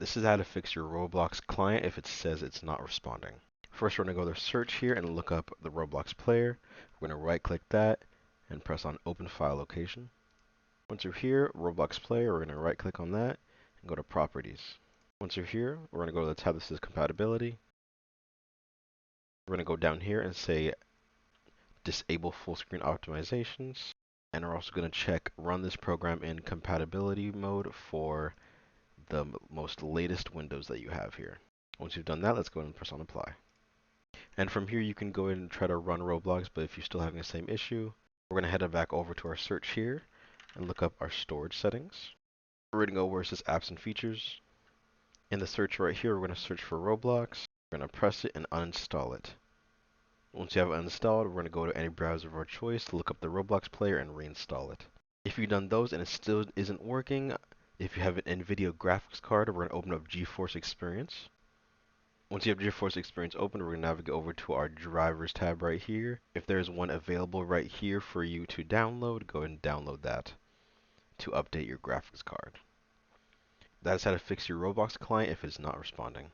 This is how to fix your Roblox client if it says it's not responding. First, we're going to go to search here and look up the Roblox player. We're going to right click that and press on open file location. Once you're here, Roblox player, we're going to right click on that and go to properties. Once you're here, we're going to go to the tab that says compatibility. We're going to go down here and say disable full screen optimizations. And we're also going to check run this program in compatibility mode for the most latest Windows that you have here. Once you've done that, let's go ahead and press on apply. And from here, you can go ahead and try to run Roblox, but if you're still having the same issue, we're going to head back over to our search here and look up our storage settings. We're going to go where it says apps and features. In the search right here, we're going to search for Roblox. We're going to press it and uninstall it. Once you have it uninstalled, we're going to go to any browser of our choice to look up the Roblox player and reinstall it. If you've done those and it still isn't working, if you have an NVIDIA graphics card, we're going to open up GeForce Experience. Once you have GeForce Experience open, we're going to navigate over to our drivers tab right here. If there's one available right here for you to download, go ahead and download that to update your graphics card. That is how to fix your Roblox client if it's not responding.